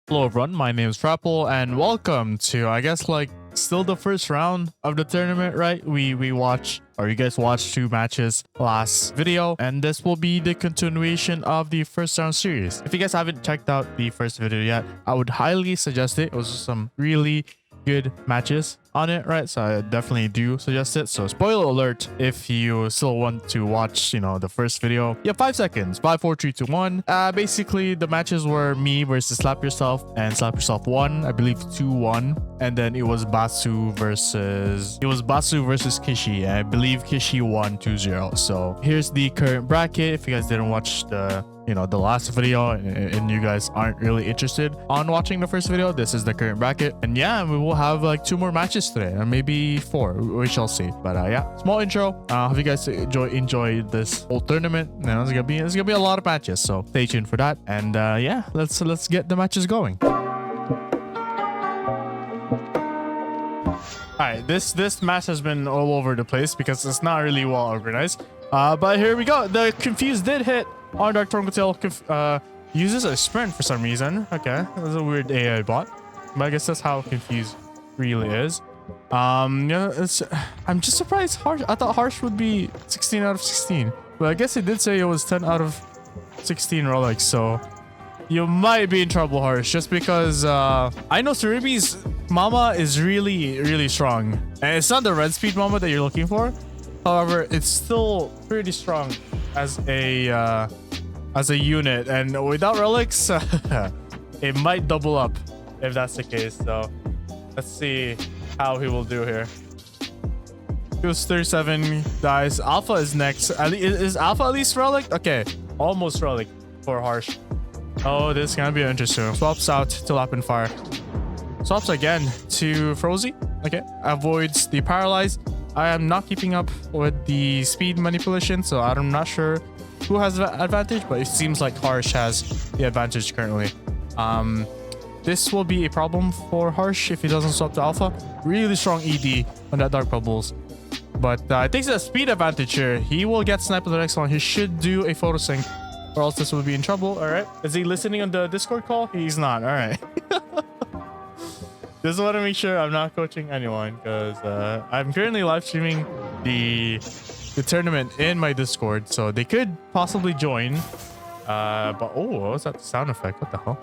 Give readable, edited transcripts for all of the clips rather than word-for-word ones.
Hello everyone, my name is Trapple and welcome to, I guess, like, still the first round of the tournament, right? We watched, or you guys watched 2 matches last video, and this will be the continuation of the first round series. If you guys haven't checked out the first video yet, I would highly suggest it. It was some really good matches on it, right? So I definitely do suggest it. So spoiler alert, if you still want to watch, the first video, you have 5 seconds. 5, 4, 3, 2, 1. Basically the matches were me versus Slap Yourself, and Slap Yourself won, I believe 2-1. And then it was Basu versus Kishi, and I believe Kishi won 2-0. So here's the current bracket. If you guys didn't watch the last video and you guys aren't really interested on watching the first video, this is the current bracket. And yeah, we will have like 2 more matches today, or maybe 4, we shall see. But yeah, small intro. Hope you guys enjoy this whole tournament. It's gonna be a lot of matches, so stay tuned for that. And yeah, let's get the matches going. All right, this match has been all over the place because it's not really well organized. But here we go. The Confused did hit on Dark Tornquil. Uses a sprint for some reason. Okay, that's a weird AI bot, but I guess that's how Confused really is. I'm just surprised. Harsh. I thought Harsh would be 16 out of 16, but I guess it did say it was 10 out of 16 relics. So you might be in trouble, Harsh, just because I know Sureebi's mama is really strong, and it's not the red speed mama that you're looking for. However, it's still pretty strong as a unit, and without relics, it might double up if that's the case. So let's see how he will do here. He was 37 dies. Alpha is next. Is Alpha at least relic? Okay, almost relic for Harsh. Oh, this is gonna be interesting. Swaps out to Lap and Fire. Swaps again to Frozy. Okay, avoids the Paralyze. I am not keeping up with the speed manipulation, so I'm not sure who has the advantage, but it seems like Harsh has the advantage currently. This will be a problem for Harsh if he doesn't swap to Alpha. Really strong ED on that Dark Bubbles. But I think the speed advantage here. He will get sniped on the next one. He should do a photo sync, or else this will be in trouble. All right. Is he listening on the Discord call? He's not. All right. Just want to make sure I'm not coaching anyone, because I'm currently live streaming the tournament in my Discord, so they could possibly join. But oh, what was that sound effect? What the hell?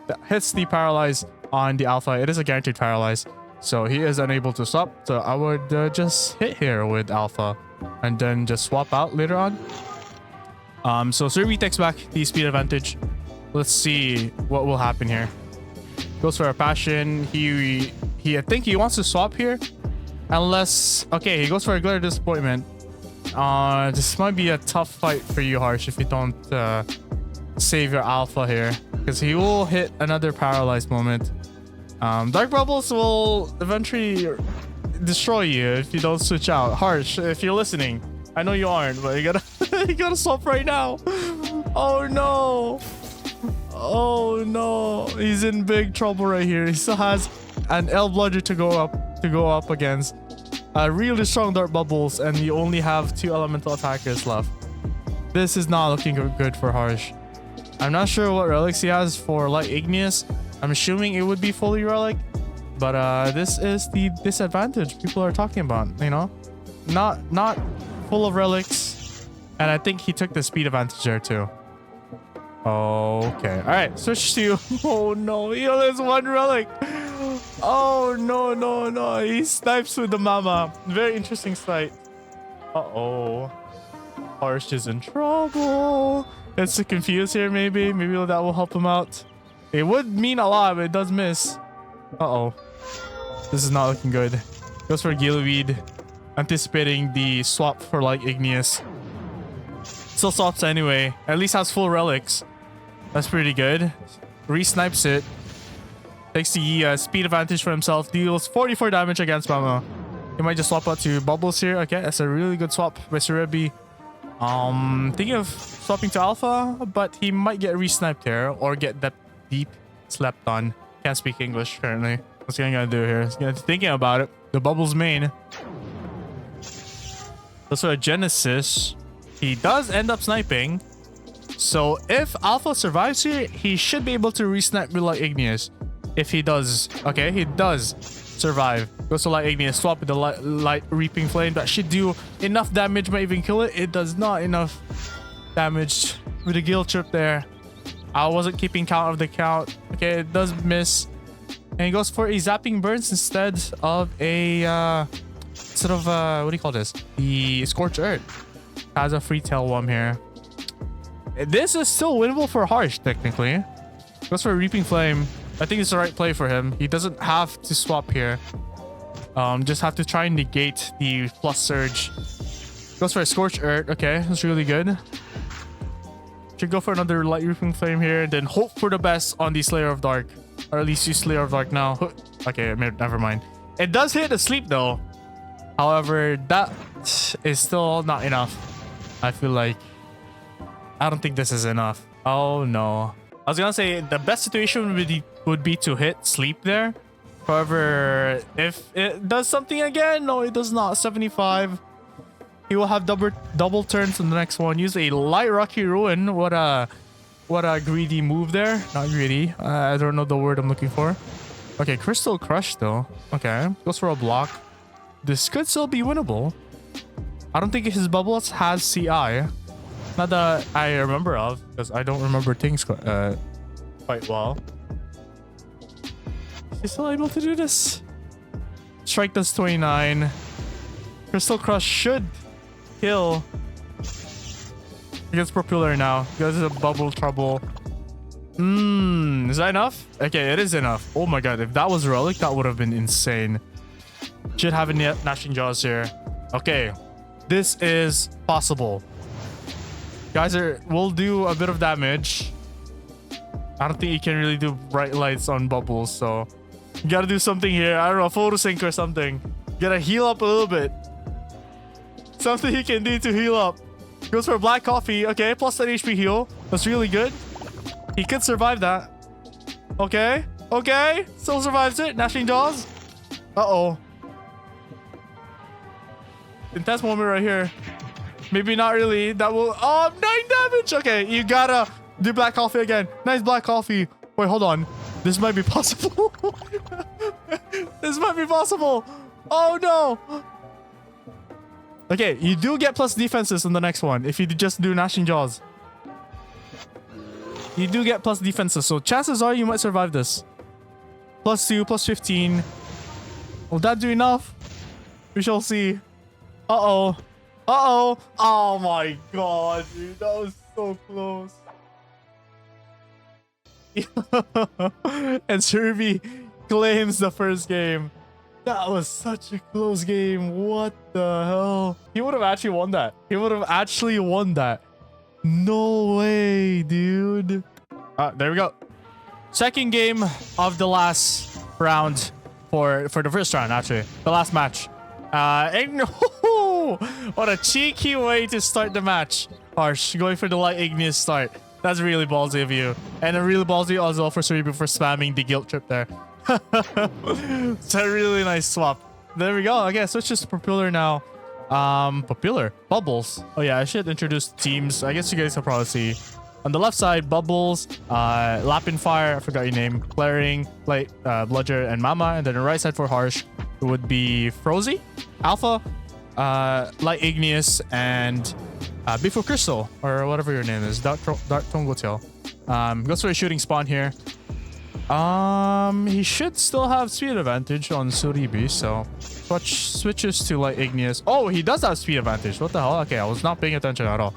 That hits the Paralyze on the Alpha. It is a guaranteed Paralyze, so he is unable to swap. So I would just hit here with Alpha and then just swap out later on. So Sureebi takes back the speed advantage. Let's see what will happen here. Goes for a passion. He I think he wants to swap here, unless, okay, he goes for a Glare Disappointment. This might be a tough fight for you, Harsh, if you don't save your Alpha here, because he will hit another Paralyzed moment. Dark Bubbles will eventually destroy you if you don't switch out. Harsh, if you're listening, I know you aren't, but you gotta you gotta swap right now. Oh no. Oh no, he's in big trouble right here. He still has an L Bludger to go up against a really strong Dark Bubbles, and you only have 2 elemental attackers left. This is not looking good for Harsh. I'm not sure what relics he has for Light Igneous. I'm assuming it would be fully relic, but this is the disadvantage people are talking about. Not full of relics, and I think he took the speed advantage there too. Okay, all right, switch to oh no, he only has 1 relic. Oh no, he snipes with the mama. Very interesting sight. Harsh is in trouble. It's a Confuse here. Maybe that will help him out. It would mean a lot, but it does miss. This is not looking good. Goes for Gilweed, anticipating the swap for like Igneous. Still swaps anyway. At least has full relics. That's pretty good. Re-snipes it. Takes the speed advantage for himself. Deals 44 damage against Mama. He might just swap out to Bubbles here. Okay, that's a really good swap by Sureebi. Thinking of swapping to Alpha, but he might get re-sniped here or get that deep slept on. Can't speak English currently. What's he gonna do here? He's thinking about it. The Bubbles main. That's for a Genesis. He does end up sniping. So if Alpha survives here, he should be able to re-snipe with Light Igneous. If he does. Okay, he does survive. Goes to Light Igneous, swap with the light Reaping Flame. That should do enough damage, might even kill it. It does not enough damage with the guilt trip there. I wasn't keeping count of the count. Okay, it does miss. And he goes for a Zapping Burns instead of a sort of what do you call this? The Scorch Earth. Has a free tail worm here. This is still winnable for Harsh, technically. Goes for a Reaping Flame. I think it's the right play for him. He doesn't have to swap here. Just have to try and negate the plus surge. Goes for a Scorch Earth. Okay, that's really good. Should go for another Light Reaping Flame here, and then hope for the best on the Slayer of Dark. Or at least use Slayer of Dark now. Okay, never mind. It does hit Asleep though. However, that is still not enough. I feel like I don't think this is enough. Oh no. I was gonna say the best situation would be to hit Sleep there. However, if it does something again, no, it does not. 75. He will have double turns on the next one. Use a Light Rocky Ruin. What a greedy move there. Not greedy. I don't know the word I'm looking for. Okay, Crystal Crush though. Okay, goes for a block. This could still be winnable. I don't think his bubbles has CI. Not that I remember of, because I don't remember things quite well. Is he still able to do this? Strike does 29. Crystal Crush should kill. He gets Popular now. He has a bubble trouble. Is that enough? Okay, it is enough. Oh my god, if that was Relic, that would have been insane. Should have a Gnashing Jaws here. Okay, this is possible. Guys will do a bit of damage. I don't think you can really do bright lights on bubbles, so you gotta do something here. I don't know, photo sync or something. Gotta heal up a little bit. Something he can do to heal up. Goes for a Black Coffee. Okay, plus 10 HP heal. That's really good. He could survive that. Okay. Okay. Still survives it. Gnashing Jaws. Uh-oh. Intense moment right here. Maybe not really. That will... Oh, 9 damage. Okay, you gotta do Black Coffee again. Nice Black Coffee. Wait, hold on. This might be possible. This might be possible. Oh, no. Okay, you do get plus defenses on the next one if you just do Gnashing Jaws. You do get plus defenses, so chances are you might survive this. Plus 2, plus 15. Will that do enough? We shall see. Uh-oh. Uh-oh. Oh my god, dude. That was so close. And Sureebi claims the first game. That was such a close game. What the hell? He would have actually won that. He would have actually won that. No way, dude. There we go. Second game of the last round for the first round, actually. The last match. What a cheeky way to start the match. Harsh, going for the Light Igneous start. That's really ballsy of you. And a really ballsy as well for Sureebi for spamming the guilt trip there. It's a really nice swap. There we go. Okay, switches to Popular now. Popular. Bubbles. Oh yeah, I should introduce teams. I guess you guys can probably see. On the left side, Bubbles, Lapin Fire, I forgot your name, Flaring, Light, Bludger, and Mama. And then the right side for Harsh, it would be Frozy, Alpha, Light Igneous, and Before Crystal, or whatever your name is, Dark Tongotail. Goes for a shooting spawn here. He should still have speed advantage on Sureebi, so switches to Light Igneous. Oh, he does have speed advantage. What the hell? Okay, I was not paying attention at all.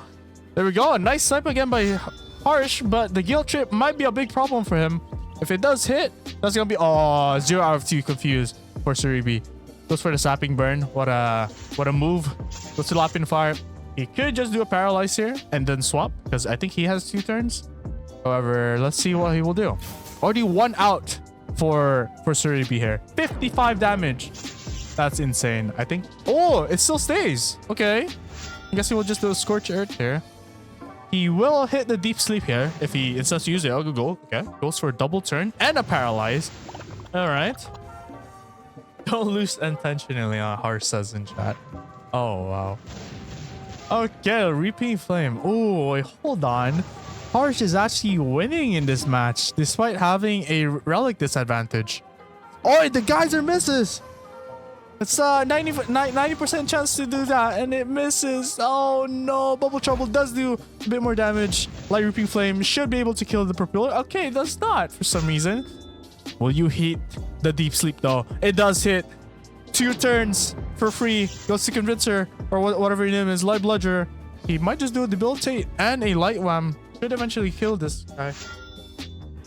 There we go. A nice snipe again by Harsh, but the guilt trip might be a big problem for him. If it does hit, that's gonna be 0 out of 2 confused for Sureebi. Goes for the Sapping Burn. What a move. Goes to Lapin Fire. He could just do a Paralyze here and then swap, because I think he has 2 turns. However, let's see what he will do. Already 1 out for Sureebi here. 55 damage. That's insane. I think... Oh, it still stays. Okay. I guess he will just do a Scorch Earth here. He will hit the Deep Sleep here if he instead use it. I'll go. Okay. Goes for a double turn and a Paralyze. All right. Don't lose intentionally, Harsh says in chat. Oh, wow. Okay, repeat flame. Oh, wait, hold on. Harsh is actually winning in this match despite having a relic disadvantage. Oh, the geyser misses. It's a 90% chance to do that, and it misses. Oh no, Bubble Trouble does do a bit more damage. Light Reaping Flame should be able to kill the propeller. Okay, it does not for some reason. Will you hit the Deep Sleep though? It does hit. 2 turns for free. Goes to Convincer, or whatever your name is, Light Bludger. He might just do a Debilitate and a Light Wham. Should eventually kill this guy.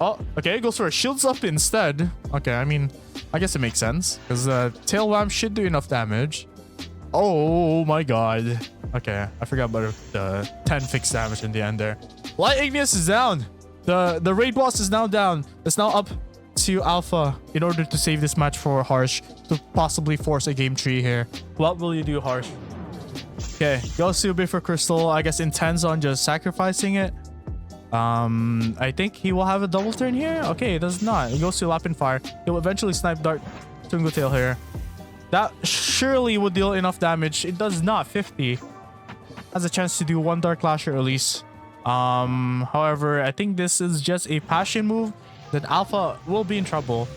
Oh, okay, goes for a Shields Up instead. Okay, I mean, I guess it makes sense because Tail Wham should do enough damage. Oh my god. Okay, I forgot about the 10 fixed damage in the end there. Light Igneous is down. The raid boss is now down. It's now up to Alpha in order to save this match for Harsh to possibly force a game 3 here. What will you do, Harsh? Okay, goes to a bit for Crystal. I guess intends on just sacrificing it. I think he will have a double turn here. Okay, it does not. He goes to Lapin Fire. He'll eventually snipe Dark Tungo Tail here. That surely would deal enough damage. It does not. 50 has a chance to do 1 Dark Lasher release. However, I think this is just a passion move. Then Alpha will be in trouble.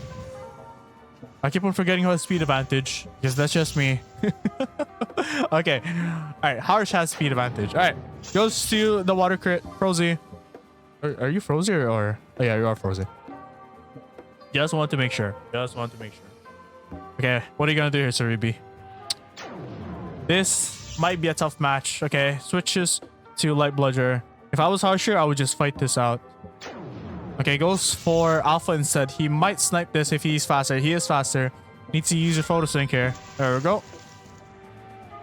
I keep on forgetting how speed advantage because that's just me. Okay, all right, Harsh has speed advantage. All right, goes to the water crit. Frozy, are you Frozy or oh yeah, you are Frozy. Just want to make sure. Okay, what are you gonna do here, Sureebi? This might be a tough match. Okay, switches to Light Bludger. If I was Harsher, I would just fight this out. Okay, goes for Alpha instead. He might snipe this if he's faster. He is faster. Needs to use your photo sync here. There we go.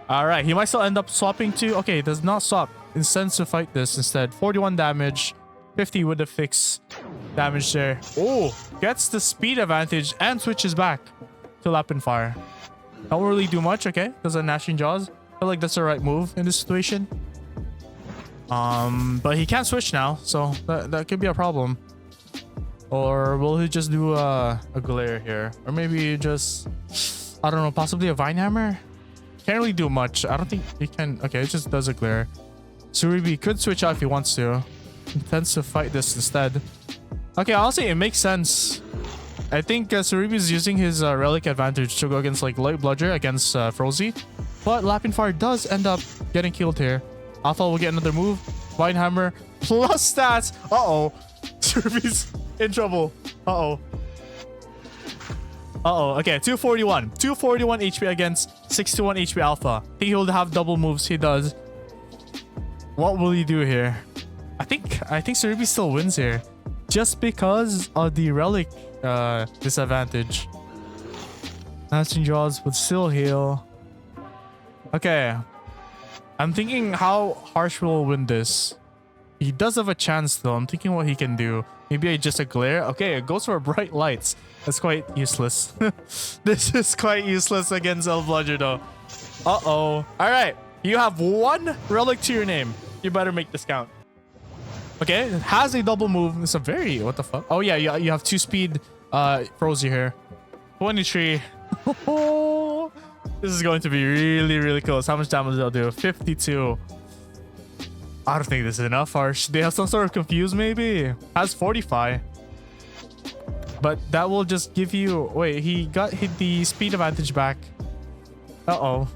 All right, he might still end up swapping to. Okay, he does not swap. Intends to fight this instead. 41 damage. 50 with the fix damage there. Oh, gets the speed advantage and switches back to Lapin Fire. Don't really do much, okay? Because of Gnashing Jaws. I feel like that's the right move in this situation. But he can't switch now, so that could be a problem. Or will he just do a glare here? Or maybe just, I don't know, possibly a Vine Hammer? Can't really do much. I don't think he can. Okay, it just does a glare. Sureebi could switch out if he wants to. Intends to fight this instead. Okay, honestly, it makes sense. I think Sureebi is using his relic advantage to go against like Light Bludger against Frozy. But Lapin Fire does end up getting killed here. Alpha will get another move. Vine Hammer plus stats. Uh-oh. Sureebi's in trouble. Uh-oh. Uh-oh. Okay, 241. 241 HP against 61 HP Alpha. I think he'll have double moves. He does. What will he do here? I think Sureebi still wins here. Just because of the relic disadvantage. Gnashing Jaws would still heal. Okay. I'm thinking how Harsh will win this. He does have a chance though. I'm thinking what he can do. Maybe just a glare. Okay, it goes for bright lights. That's quite useless. This is quite useless against El Bludger though. Uh-oh. Alright. You have 1 relic to your name. You better make this count. Okay, it has a double move. It's a very... What the fuck? Oh yeah, you have 2 speed Frozy here. 23. This is going to be really, really close. How much damage they'll do? 52. I don't think this is enough, Harsh. They have some sort of confuse maybe. Has 45. But that will just give you... Wait, he got hit the speed advantage back. Uh-oh.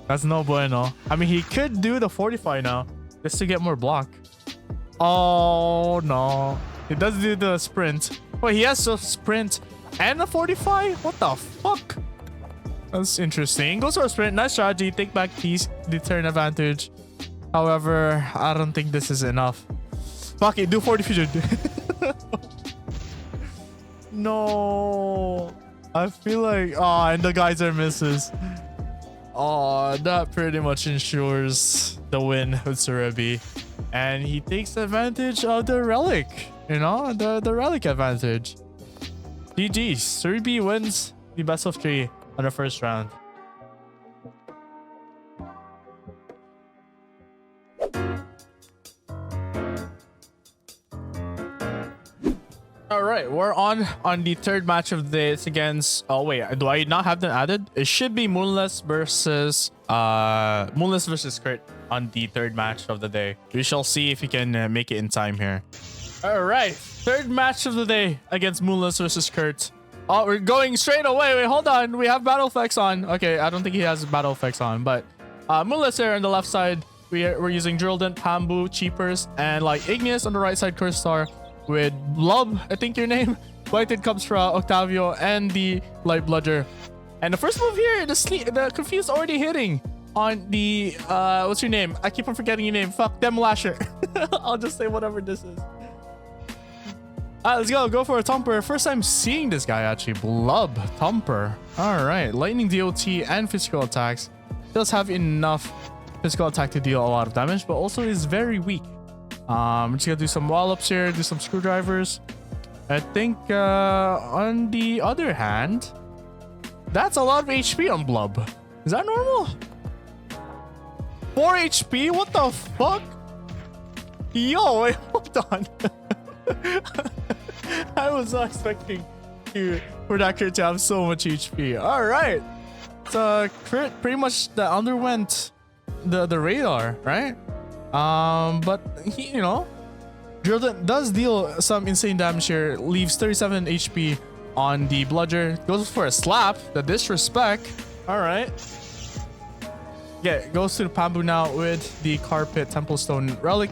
That's no bueno. I mean, he could do the 45 now. Just to get more block. Oh, no. It does do the sprint. Wait, he has a sprint and a 45? What the fuck? That's interesting. Goes for a sprint. Nice strategy. Take back the turn advantage. However, I don't think this is enough. Fuck it. Do 40 fusion. No. I feel like... Oh, and the geyser misses. Oh, that pretty much ensures the win with Sureebi. And he takes advantage of the relic. You know, the relic advantage. GG. Sureebi wins the best of 3 on the first round. All right, we're on the third match of this against... Oh wait, do I not have them added? It should be Moonless versus Crit. on the third match of the day. We shall see if he can make it in time here. All right, third match of the day against Moonless versus Kurt. Oh, we're going straight away. Wait, hold on. We have battle effects on. Okay, I don't think he has battle effects on, but Moonless here on the left side. We're using Drillden, Pambu, Cheapers, and like Igneous on the right side, Kurtstar with BLUB, I think your name. Blighted comes from Octavio and the Light Bludger. And the first move here, the Confused already hitting on the what's your name? I keep on forgetting your name. Fuck, Demolasher. I'll just say whatever this is. Let's go for a Thumper. First time seeing this guy actually. BLUB Thumper. All right, lightning DOT and physical attacks. Does have enough physical attack to deal a lot of damage, but also is very weak. I'm just gonna do some wallops here, do some screwdrivers. I think on the other hand, that's a lot of HP on BLUB. Is that normal? 4 HP? What the fuck? Yo, wait, hold on. I was not expecting for that crit to have so much HP. All right. So crit pretty much that underwent the radar, right? But he, you know, Drillden does deal some insane damage here. Leaves 37 HP on the Bludger. Goes for a slap. The disrespect. All right. Yeah, goes to the Pambu now with the Carpet Templestone Relic.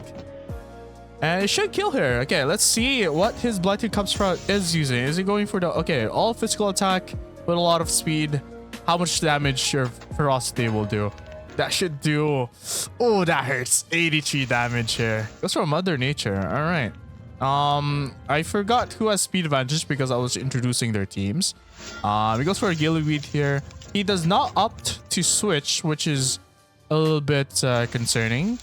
And it should kill her. Okay, let's see what his Blighted Cubsprout is using. Is he going for the... Okay, all physical attack with a lot of speed. How much damage your Ferocity will do? That should do... Oh, that hurts. 83 damage here. Goes for Mother Nature. All right. I forgot who has speed advantage because I was introducing their teams. He goes for a Gillyweed here. He does not opt to switch, which is a little bit concerning.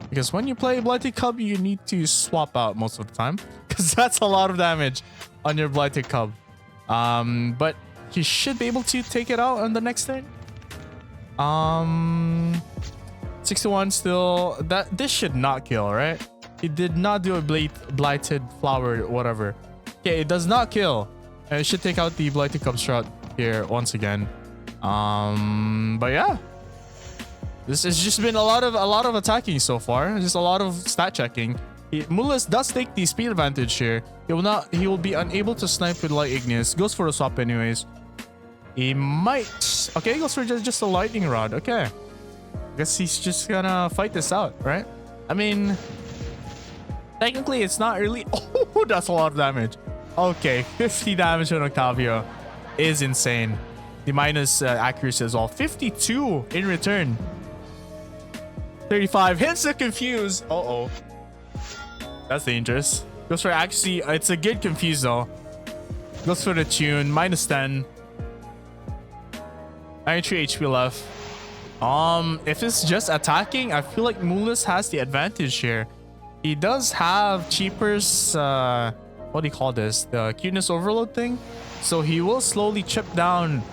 Because when you play Blighted Cub, you need to swap out most of the time. Because that's a lot of damage on your Blighted Cub. But he should be able to take it out on the next turn. 61 still. This should not kill, right? He did not do a Blighted Flower, whatever. Okay, it does not kill. And it should take out the Blighted Cubsprout here once again. But yeah. This has just been a lot of attacking so far. Just a lot of stat checking. Moonless does take the speed advantage here. He will be unable to snipe with Light Igneous. Goes for a swap anyways. He might. Okay, he goes for just a lightning rod. Okay. I guess he's just gonna fight this out, right? I mean, technically it's not really. Oh, that's a lot of damage. Okay, 50 damage on Octavio is insane. The minus accuracy as well. 52 in return. 35 hits the Confuse. Uh-oh. That's dangerous. Goes for accuracy. It's a good Confuse though. Goes for the tune. Minus 10. 93 HP left. If it's just attacking, I feel like Moonless has the advantage here. He does have Cheapers, what do you call this? The cuteness overload thing. So he will slowly chip down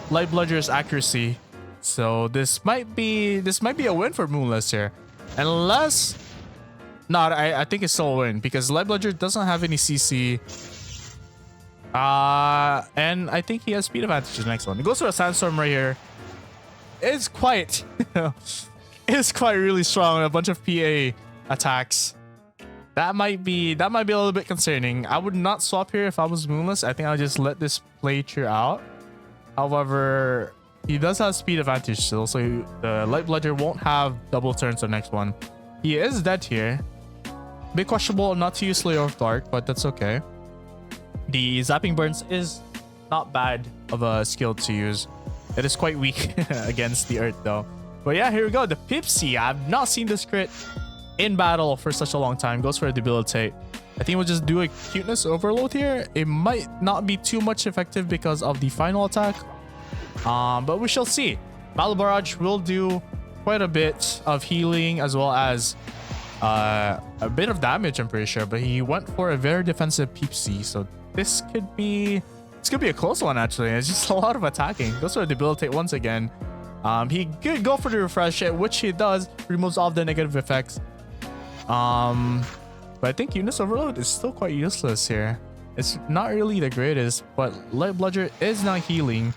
Light Bludger's accuracy. So this might be a win for Moonless here. Unless... No, I think it's still a win because Light Bludger doesn't have any CC. And I think he has speed advantage in the next one. He goes for a Sandstorm right here. It's quite... it's quite really strong. A bunch of PA attacks. That might be a little bit concerning. I would not swap here if I was Moonless. I think I'll just let this play through out. However... He does have speed advantage still, so the Light Bludger won't have double turns on the next one. He is dead here. Bit questionable not to use Slayer of Dark, but that's okay. The Zapping Burns is not bad of a skill to use. It is quite weak against the Earth though. But yeah, here we go. The Pipsy. I've not seen this crit in battle for such a long time. Goes for a Debilitate. I think we'll just do a Cuteness Overload here. It might not be too much effective because of the final attack. But we shall see. Battle Barrage will do quite a bit of healing as well as a bit of damage, I'm pretty sure. But he went for a very defensive Peepsy, so this could be a close one actually. It's just a lot of attacking. Goes for a Debilitate once again. He could go for the Refresh, which he does. Removes all the negative effects. But I think Cuteness Overload is still quite useless here. It's not really the greatest, but Light Bludger is not healing,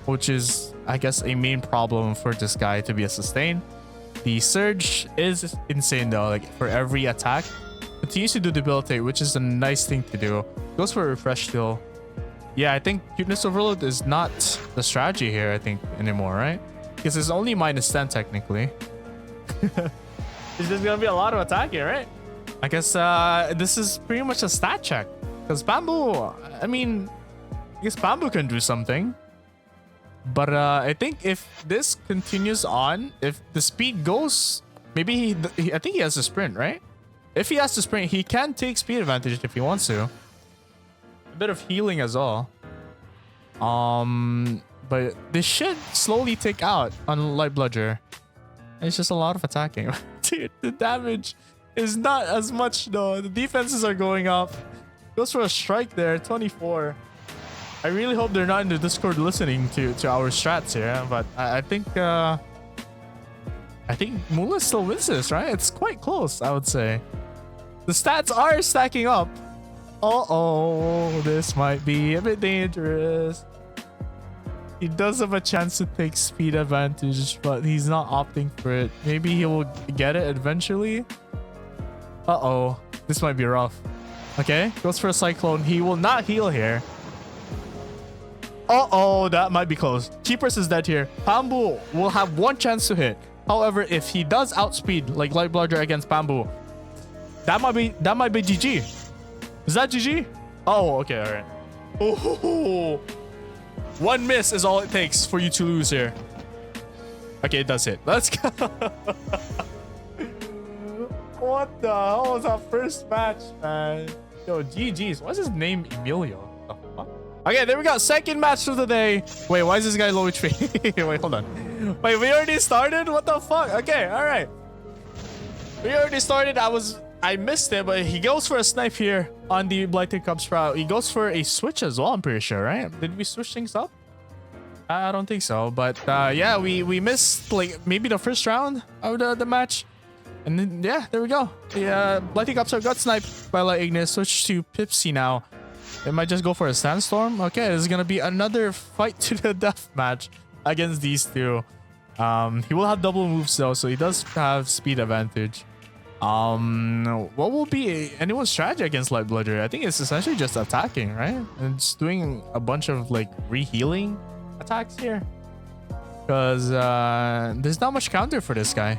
which is, I guess, a main problem for this guy to be a sustain. The surge is insane though. Like for every attack, continues to do debilitate, which is a nice thing to do. Goes for a refresh still. Yeah, I think cuteness overload is not the strategy here, I think, anymore, right? Because it's only -10 technically. It's just gonna be a lot of attack here, right? I guess this is pretty much a stat check. Because Bamboo, I mean, I guess Bamboo can do something. But I think if this continues on, if the speed goes, maybe I think he has a sprint, right? If he has to sprint, he can take speed advantage if he wants to. A bit of healing as well. But this should slowly take out on Light Bludger. It's just a lot of attacking. Dude, the damage is not as much though. The defenses are going up. Goes for a strike there, 24. I really hope they're not in the Discord listening to our strats here, but I think Moonless still wins this, right? It's quite close, I would say. The stats are stacking up. Uh-oh, this might be a bit dangerous. He does have a chance to take speed advantage, but he's not opting for it. Maybe he will get it eventually. Uh-oh, this might be rough. Okay, goes for a Cyclone. He will not heal here. Uh-oh, that might be close. Keepers is dead here. Bamboo will have one chance to hit. However, if he does outspeed like Light Bludger against Bamboo, that might be GG. Is that GG? Oh, okay, all right. Oh, one miss is all it takes for you to lose here. Okay, it does hit. Let's go. What the hell was our first match, man? Yo, GG's. What's his name? Emilio. What the fuck? Okay, there we go. Second match of the day. Wait, why is this guy low HP? Wait, hold on. Wait, we already started? What the fuck? Okay, all right. We already started. I missed it, but he goes for a snipe here on the Blighted Cub Sprout. He goes for a switch as well, I'm pretty sure, right? Did we switch things up? I don't think so, but yeah, we missed like maybe the first round of the match. And then, yeah, there we go. The Blighted Cub Sprout got sniped by Light Ignis. Switch to Pipsy now. It might just go for a Sandstorm. Okay, this is going to be another fight to the death match against these two. He will have double moves though, so he does have speed advantage. What will be anyone's strategy against Light Bludger? I think it's essentially just attacking, right? And just doing a bunch of like re-healing attacks here. Because there's not much counter for this guy.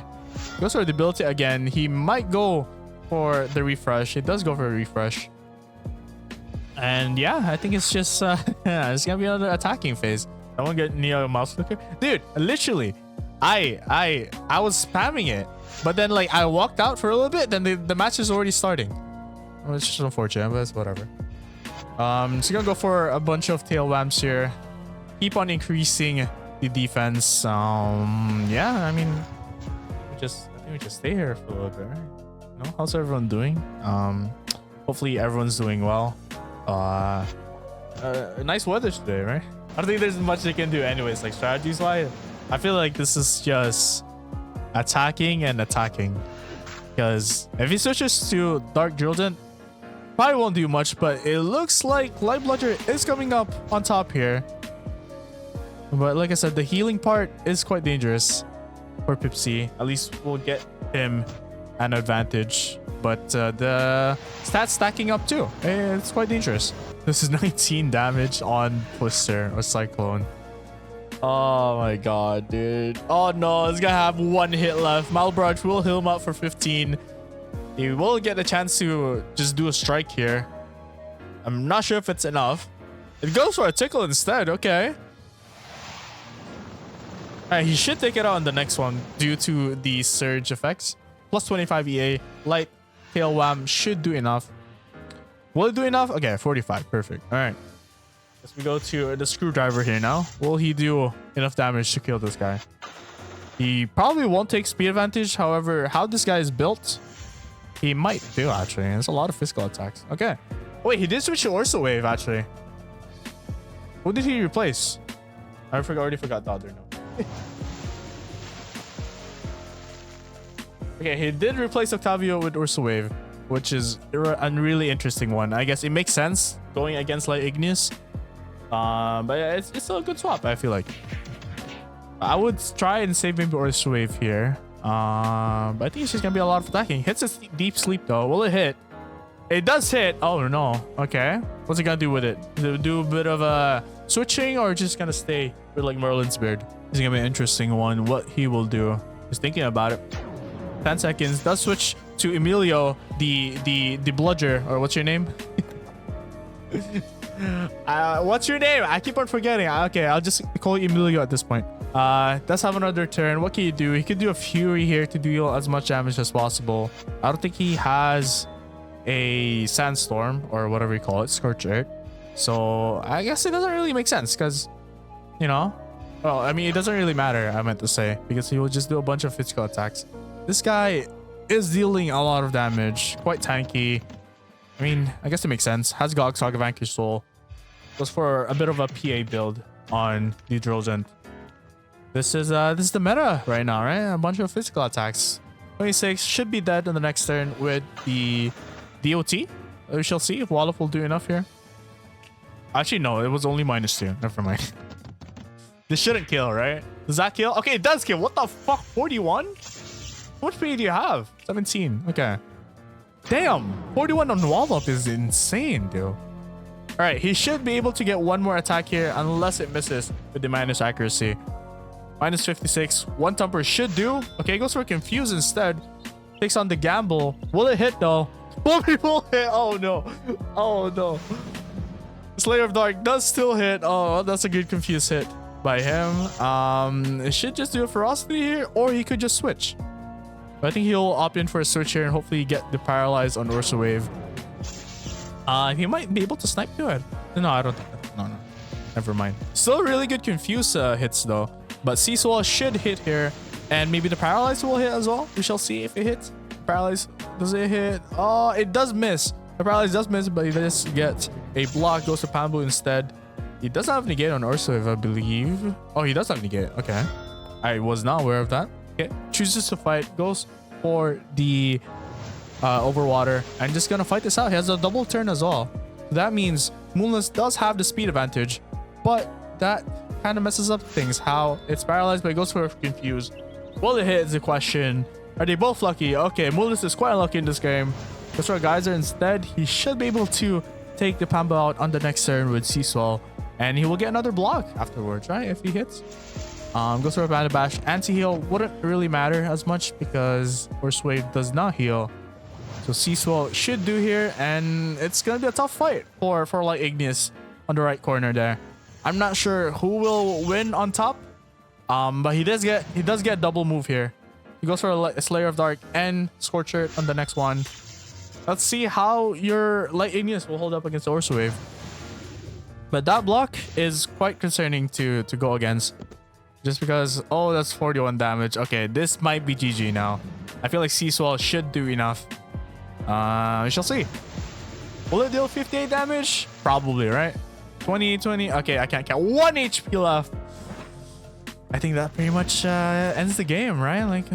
Goes for the ability again. He might go for the refresh. He does go for a refresh. And yeah, I think it's just it's gonna be another attacking phase. I won't get near a mouse clicker. Dude, literally, I was spamming it. But then like I walked out for a little bit, then the match is already starting. Well, it's just unfortunate, but it's whatever. So gonna go for a bunch of tail whamps here. Keep on increasing the defense. Yeah, I mean, I think we just stay here for a little bit, right? No? How's everyone doing? Hopefully everyone's doing well. Nice weather today, right? I don't think there's much they can do anyways, like strategies wise. I feel like this is just attacking and attacking, because if he switches to Dark Drill Dent, probably won't do much, but it looks like Light Bludger is coming up on top here. But like I said, the healing part is quite dangerous for Pipsy. At least we'll get him an advantage, but the stats stacking up too. It's quite dangerous. This is 19 damage on Twister or Cyclone. Oh my god, dude. Oh no, this guy have one hit left. Malbarge will heal him up for 15. He will get a chance to just do a strike here. I'm not sure if it's enough. It goes for a tickle instead. Okay. Alright, he should take it out on the next one due to the surge effects. Plus 25 EA. Light tail wham should do enough. Will it do enough? Okay, 45. Perfect. Alright. Let's go to the screwdriver here now. Will he do enough damage to kill this guy? He probably won't take speed advantage. However, how this guy is built, he might do actually. There's a lot of physical attacks. Okay. Wait, he did switch to Orso Wave actually. Who did he replace? I already forgot the other note. Okay, he did replace Octavio with Ursa Wave, which is a really interesting one. I guess it makes sense going against Light Ignis. But it's still a good swap, I feel like. I would try and save maybe Ursa Wave here. But I think it's just gonna be a lot of attacking. Hits a deep sleep though. Will it hit? It does hit. Oh no. Okay. What's it gonna do with it? Does it do a bit of a switching or just gonna stay with like Merlin's beard? This is gonna be an interesting one. What he will do. Just thinking about it. 10 seconds. Does switch to Emilio, the bludger, or what's your name? What's your name? I keep on forgetting. Okay, I'll just call you Emilio at this point. Does have another turn. What can you do? He could do a Fury here to deal as much damage as possible. I don't think he has a Sandstorm or whatever you call it, Scorch Earth. So I guess it doesn't really make sense because, you know, well, I mean, it doesn't really matter, I meant to say, because he will just do a bunch of physical attacks. This guy is dealing a lot of damage, quite tanky. I mean, I guess it makes sense. Has Gog, Saga, Vanquish Soul. Goes for a bit of a PA build on the Drogent. This is the meta right now, right? A bunch of physical attacks. 26 should be dead on the next turn with the DOT. We shall see if Wallop will do enough here. Actually, no, it was only -2. Never mind. This shouldn't kill, right? Does that kill? Okay, it does kill. What the fuck? 41? How much PA do you have? 17. Okay. Damn. 41 on Wallop is insane, dude. All right, he should be able to get one more attack here unless it misses with the minus accuracy. Minus 56. One thumper should do. Okay, goes for Confuse instead. Takes on the gamble. Will it hit though? Will people hit? Oh no. Oh no. Slayer of Dark does still hit. Oh, that's a good Confuse hit by him. It should just do a Ferocity here, or he could just switch. But I think he'll opt in for a switch here and hopefully get the Paralyze on Ursa Wave. He might be able to snipe to it. No, I don't think that. No. Never mind. Still really good Confuse hits though. But Seaswell should hit here. And maybe the Paralyze will hit as well. We shall see if it hits. Paralyze, does it hit? Oh, it does miss. The Paralyze does miss, but he does get a block. Goes to Pambu instead. He doesn't have Negate on Ursa, if I believe. Oh, he does have Negate. Okay. I was not aware of that. Okay. Chooses to fight. Goes for the Overwater. And just gonna fight this out. He has a double turn as well. That means Moonless does have the speed advantage. But that kind of messes up things. How it's paralyzed, but it goes for Confuse. Will it hit is the question. Are they both lucky? Okay, Moonless is quite lucky in this game. Goes for a Geyser instead. He should be able to take the Pamba out on the next turn with Seaswell. And he will get another block afterwards, right? If he hits. Goes for a Panda Bash. Anti-heal wouldn't really matter as much because Force Wave does not heal. So Seaswell should do here. And it's going to be a tough fight for like Igneous on the right corner there. I'm not sure who will win on top. But he does get double move here. He goes for a Slayer of Dark and Scorcher on the next one. Let's see how your Light Igneous will hold up against the Ursa Wave. But that block is quite concerning to go against. Just because, oh, that's 41 damage. Okay, this might be GG now. I feel like Seaswell should do enough. We shall see. Will it deal 58 damage? Probably, right? 20. Okay, I can't count. 1 HP left. I think that pretty much ends the game, right? Like,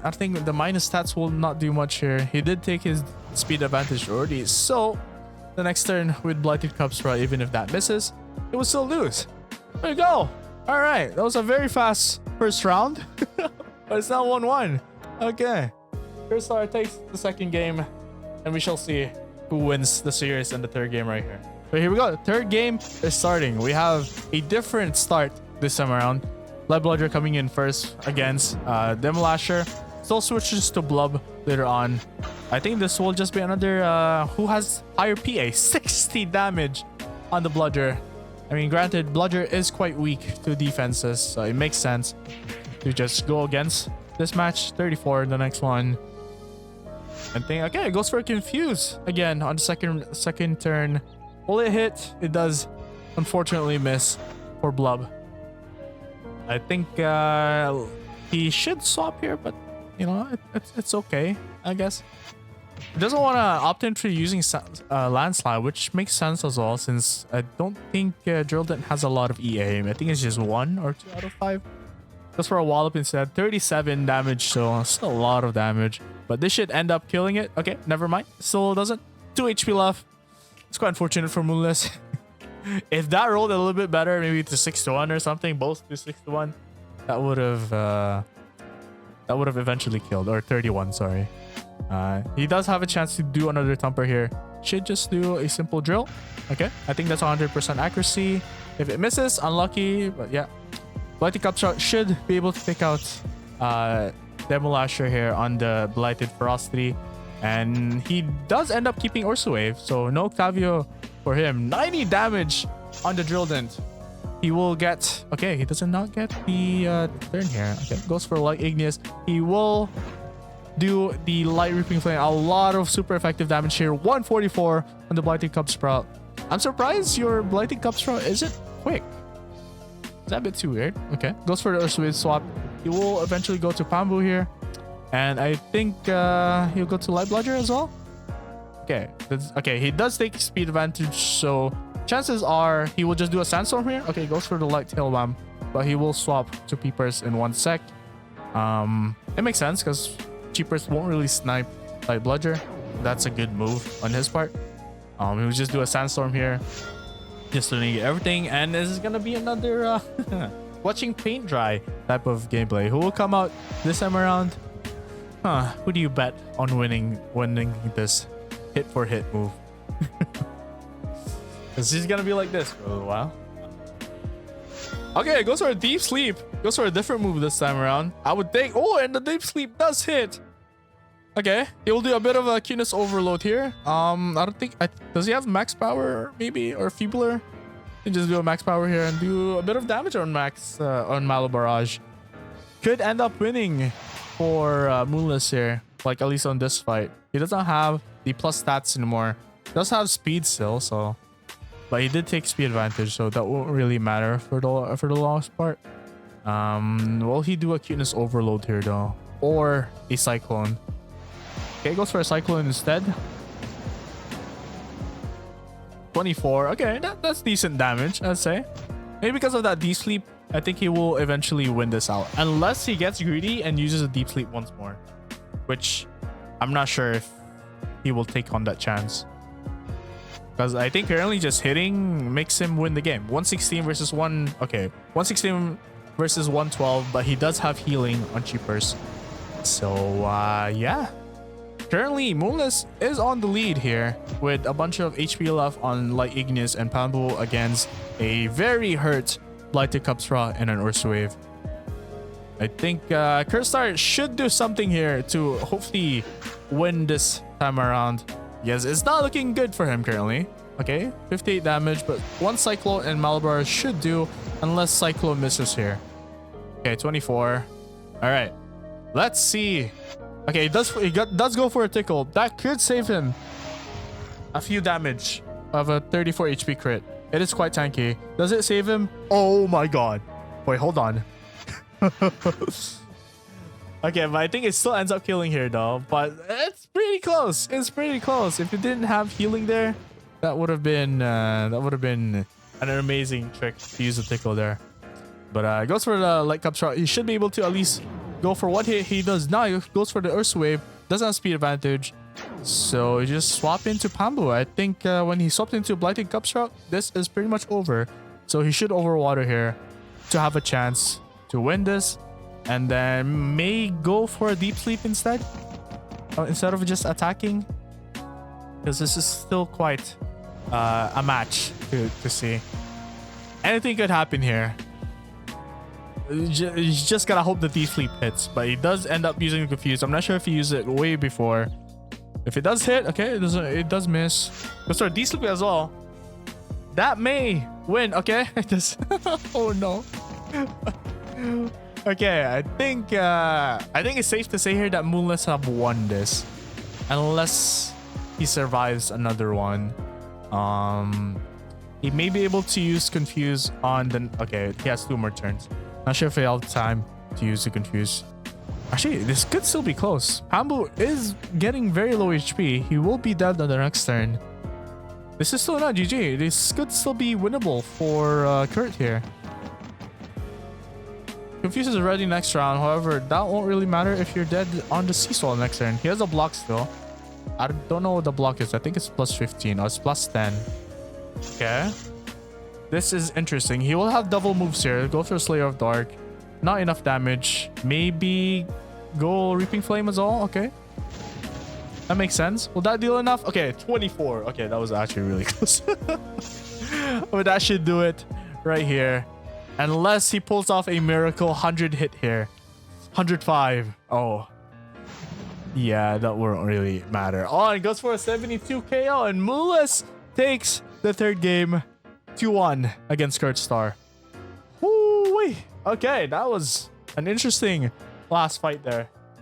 I think the minus stats will not do much here. He did take his speed advantage already. So, the next turn with Blighted Cubstra, even if that misses, it will still lose. There you go. All right. That was a very fast first round. But it's now 1-1. Okay. kurtstar takes the second game. And we shall see who wins the series in the third game right here. But here we go. The third game is starting. We have a different start this time around. Bludger coming in first against Demolasher. Still switches to Blub later on. I think this will just be another who has higher PA. 60 damage on the Bludger. I mean, granted, Bludger is quite weak to defenses, so it makes sense to just go against this match. 34 in the next one. I think, okay, it goes for a Confuse again on the second turn. Will it hit? It does unfortunately miss for Blub. I think he should swap here, but you know, it's okay, I guess. He doesn't want to opt in for using Landslide, which makes sense as well, since I don't think Drillden has a lot of EA. I think it's just 1 or 2 out of 5. Goes for a Wallop instead. 37 damage, so still a lot of damage. But this should end up killing it. Okay, never mind. Still doesn't. 2 HP left. It's quite unfortunate for Moonless. If that rolled a little bit better, maybe to 6-1 or something, both to 6-1, that would have That would have eventually killed, or 31, sorry. He does have a chance to do another thumper here. Should just do a simple drill. Okay, I think that's 100% accuracy. If it misses, unlucky, but yeah. Blighted Cup Shot should be able to take out Demolasher here on the Blighted Ferocity. And he does end up keeping Ursa Wave, so no Octavio for him. 90 damage on the Drill Dent. He will get... Okay, he does not get the turn here. Okay, goes for Light Igneous. He will do the Light Reaping Flame. A lot of super effective damage here. 144 on the Blighted Cup Sprout. I'm surprised your Blighted Cup Sprout isn't quick. Is that a bit too weird? Okay, goes for the Ursa Wave swap. He will eventually go to Pambu here. And I think he'll go to Light Bludger as well. Okay, okay, he does take speed advantage, so chances are he will just do a Sandstorm here. Okay, he goes for the Light Tail Wham, but he will swap to Peepers in 1 sec. It makes sense because Peepers won't really snipe Light Bludger. That's a good move on his part. He will just do a Sandstorm here, just to negate everything, and this is gonna be another watching paint dry type of gameplay. Who will come out this time around? Who do you bet on winning this hit for hit move? It's just gonna be like this for a little while. Okay, goes for a Deep Sleep. Goes for a different move this time around. I would think. Oh, and the Deep Sleep does hit. Okay, he will do a bit of a Cuteness Overload here. I don't think. Does he have max power maybe, or feebler? He just do a max power here and do a bit of damage on max on Malabarrage. Could end up winning for Moonless here, like at least on this fight. He doesn't have the plus stats anymore. He does have speed still, so, but he did take speed advantage, so that won't really matter for the last part. Will he do a Cuteness Overload here though, or a Cyclone? Okay, goes for a Cyclone instead. 24. Okay, that's decent damage, I'd say. Maybe because of that Deep Sleep, I think he will eventually win this out. Unless he gets greedy and uses a Deep Sleep once more. Which I'm not sure if he will take on that chance. Because I think currently just hitting makes him win the game. 116 versus 1... Okay, 116 versus 112. But he does have healing on Cheapers. So, yeah. Currently, Moonless is on the lead here. With a bunch of HP left on Light Igneous and Pambu against a very hurt Blighted Cup Straw and an Ursa Wave. I think kurtstar should do something here to hopefully win this time around. Yes, it's not looking good for him currently. Okay, 58 damage, but 1 Cyclone and Malabar should do unless Cyclone misses here. Okay, 24. All right, let's see. Okay, he does go for a Tickle. That could save him a few damage of a 34 HP crit. It is quite tanky. Does it save him? Oh my god. Wait, hold on. Okay, but I think it still ends up killing here though. But it's pretty close. It's pretty close. If it didn't have healing there, that would have been an amazing trick to use a Tickle there. But goes for the Light Cup Shot. He should be able to at least go for what he does now. He goes for the Ursa Wave. Doesn't have speed advantage. So you just swap into Pambu. I think when he swapped into Blighted Cup Sprout, this is pretty much over. So he should overwater here to have a chance to win this. And then may go for a Deep Sleep instead. Instead of just attacking. Because this is still quite a match to see. Anything could happen here. You just gotta hope the Deep Sleep hits. But he does end up using Confuse. I'm not sure if he used it way before. If it does hit, okay, it does miss. Let's start Deep Sleep as well. That may win, okay? Just oh no. Okay, I think it's safe to say here that Moonless have won this. Unless he survives another one. He may be able to use Confuse on the... Okay, he has 2 more turns. Not sure if he'll have time to use the Confuse. Actually, this could still be close. Pambu is getting very low HP. He will be dead on the next turn. This is still not GG. This could still be winnable for Kurt here. Confuse is ready next round. However, that won't really matter if you're dead on the Seesaw next turn. He has a block still. I don't know what the block is. I think it's plus 15 or it's plus 10. Okay. This is interesting. He will have double moves here. Go for Slayer of Dark. Not enough damage. Maybe go Reaping Flame as well. Okay. That makes sense. Will that deal enough? Okay, 24. Okay, that was actually really close. But that should do it right here. Unless he pulls off a miracle 100 hit here. 105. Oh. Yeah, that won't really matter. Oh, it goes for a 72 KO, and Moonless takes the third game 2-1 against kurtstar. Woo-wee. Okay, that was an interesting last fight there.